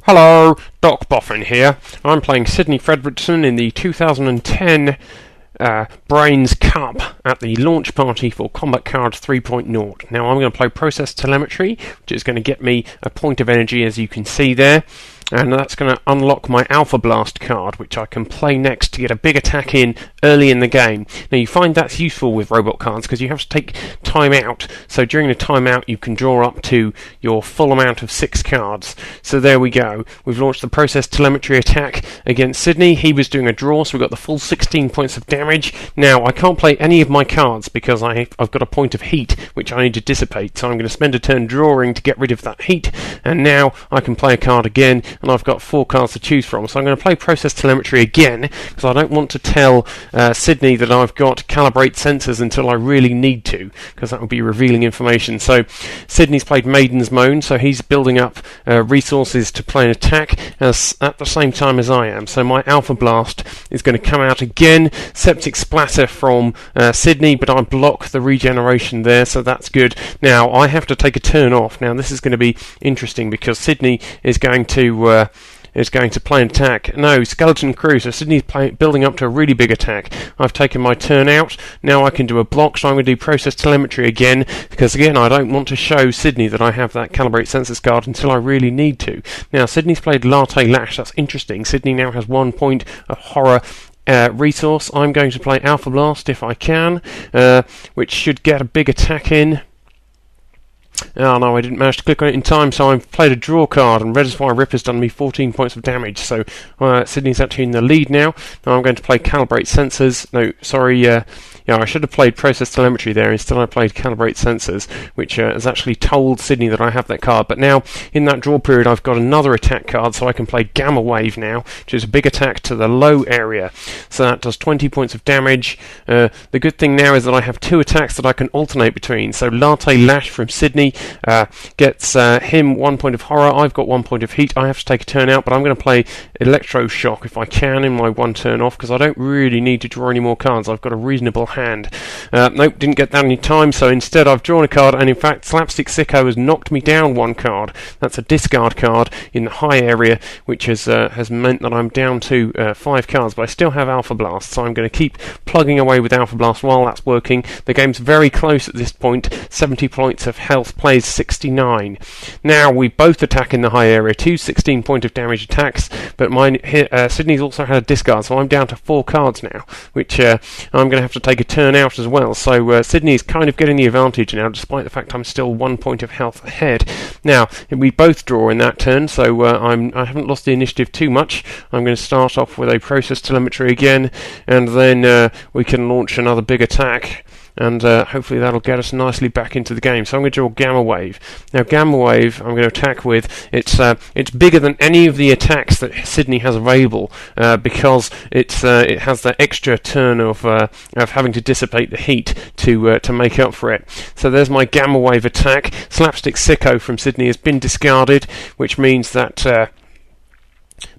Hello, Doc Boffin here. I'm playing Sidney Fredrickson in the 2010 Brains Cup at the launch party for Combat Cards 3.0. Now I'm going to play Process Telemetry, which is going to get me a point of energy, as you can see there. And that's going to unlock my Alpha Blast card, which I can play next to get a big attack in early in the game. Now you find that's useful with robot cards because you have to take time out. So during the timeout you can draw up to your full amount of 6 cards. So there we go. We've launched the Process Telemetry attack against Sidney. He was doing a draw, so we got the full 16 points of damage. Now I can't play any of my cards because I've got a point of heat which I need to dissipate. So I'm going to spend a turn drawing to get rid of that heat. And now I can play a card again. And I've got 4 cards to choose from, so I'm going to play Process Telemetry again because I don't want to tell Sidney that I've got Calibrate Sensors until I really need to, because that would be revealing information. So Sidney's played Maiden's Moan, so he's building up resources to play an attack at the same time as I am. So my Alpha Blast is going to come out again. Septic Splatter from Sidney, but I block the regeneration there, so that's good. Now I have to take a turn off. Now this is going to be interesting because Sidney is going to play an attack. No, Skeleton Crew, so Sidney's building up to a really big attack. I've taken my turn out. Now I can do a block, so I'm going to do Process Telemetry again, because again I don't want to show Sidney that I have that Calibrate Sensors card until I really need to. Now Sidney's played Latte Lash, that's interesting. Sidney now has 1 point of horror resource. I'm going to play Alpha Blast if I can, which should get a big attack in. Oh no, I didn't manage to click on it in time, so I've played a draw card, and Reservoir Rip has done me 14 points of damage, so Sidney's actually in the lead now. Now I'm going to play Calibrate Sensors. No, sorry, I should have played Process Telemetry there. Instead I played Calibrate Sensors, which has actually told Sidney that I have that card. But now, in that draw period, I've got another attack card, so I can play Gamma Wave now, which is a big attack to the low area. So that does 20 points of damage. The good thing now is that I have 2 attacks that I can alternate between. So Latte Lash from Sidney gets him 1 point of horror. I've got 1 point of heat. I have to take a turn out, but I'm going to play Electroshock if I can in my 1 turn off, because I don't really need to draw any more cards. I've got a reasonable hand. Nope, didn't get that any time, so instead I've drawn a card, and in fact Slapstick Sicko has knocked me down 1 card. That's a discard card in the high area, which has meant that I'm down to 5 cards, but I still have Alpha Blast, so I'm going to keep plugging away with Alpha Blast while that's working. The game's very close at this point. 70 points of health, plays 69. Now we both attack in the high area, 2 16 point of damage attacks, but mine Sidney's also had a discard, so I'm down to 4 cards now, which I'm going to have to take a turn out as well. So Sidney's kind of getting the advantage now, despite the fact I'm still 1 point of health ahead. Now we both draw in that turn, so I haven't lost the initiative too much. I'm going to start off with a Process Telemetry again, and then we can launch another big attack. And hopefully that'll get us nicely back into the game. So I'm going to draw Gamma Wave. Now Gamma Wave I'm going to attack with. It's bigger than any of the attacks that Sidney has available, because it has that extra turn of having to dissipate the heat to make up for it. So there's my Gamma Wave attack. Slapstick Sicko from Sidney has been discarded, which means that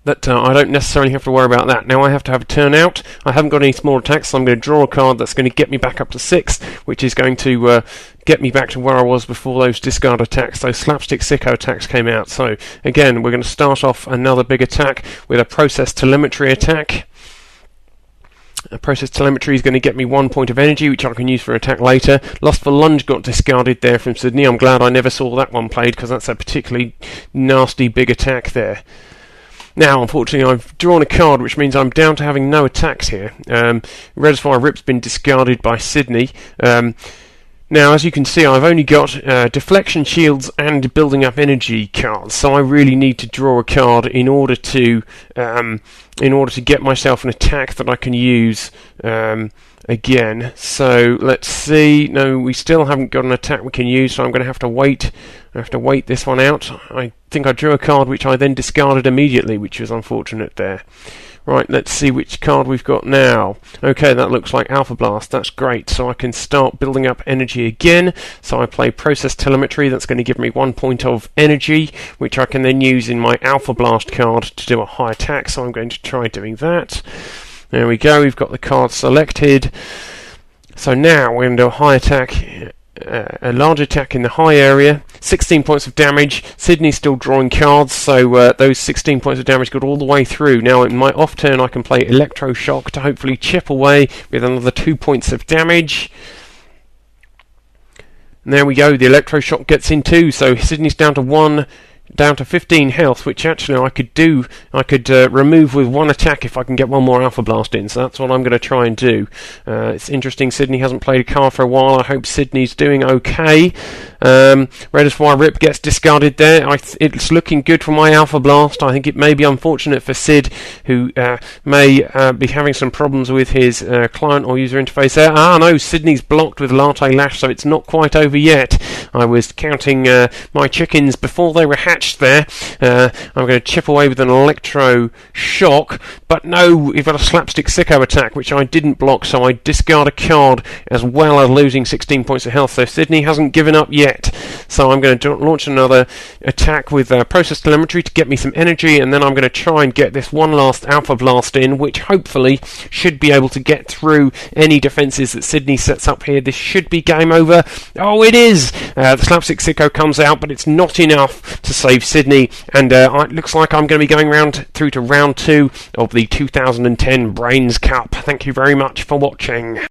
I don't necessarily have to worry about that. Now I have to have a turn out. I haven't got any small attacks, so I'm going to draw a card that's going to get me back up to 6, which is going to get me back to where I was before those discard attacks. Those Slapstick Sicko attacks came out. So again, we're going to start off another big attack with a Process Telemetry attack. A Process Telemetry is going to get me 1 point of energy, which I can use for an attack later. Lustful Lunge got discarded there from Sidney. I'm glad I never saw that one played, because that's a particularly nasty big attack there. Now, unfortunately, I've drawn a card, which means I'm down to having no attacks here. Reservoir Rip's been discarded by Sidney. Now, as you can see, I've only got Deflection Shields and Building Up Energy cards, so I really need to draw a card in order to get myself an attack that I can use again. So let's see. No, we still haven't got an attack we can use, so I'm going to have to wait. I have to wait this one out. I think I drew a card which I then discarded immediately, which was unfortunate there. Right, let's see which card we've got now. Okay, that looks like Alpha Blast. That's great. So I can start building up energy again. So I play Process Telemetry. That's going to give me 1 point of energy, which I can then use in my Alpha Blast card to do a high attack. So I'm going to try doing that. There we go. We've got the card selected. So now we're going to do a high attack a large attack in the high area, 16 points of damage. Sidney's still drawing cards, so those 16 points of damage got all the way through. Now in my off turn I can play Electroshock to hopefully chip away with another 2 points of damage. And there we go, the Electroshock gets in too, so Sidney's down to 15 health, which actually I could remove with one attack if I can get one more Alpha Blast in, so that's what I'm going to try and do. It's interesting, Sidney hasn't played a card for a while. I hope Sidney's doing okay. Reservoir Rip gets discarded there. It's looking good for my Alpha Blast. I think it may be unfortunate for Sid, who may be having some problems with his client or user interface there. No, Sidney's blocked with Latte Lash, so it's not quite over yet. I was counting my chickens before they were hatched there. I'm going to chip away with an Electro Shock, but no, we've got a Slapstick Sicko attack, which I didn't block, so I discard a card as well as losing 16 points of health. So Sidney hasn't given up yet. So I'm going to launch another attack with Process Telemetry to get me some energy, and then I'm going to try and get this one last Alpha Blast in, which hopefully should be able to get through any defences that Sidney sets up here. This should be game over. Oh, it is! The Slapstick Sicko comes out, but it's not enough to save Sidney, and it looks like I'm going to be going through to round 2 of the 2010 Brains Cup. Thank you very much for watching.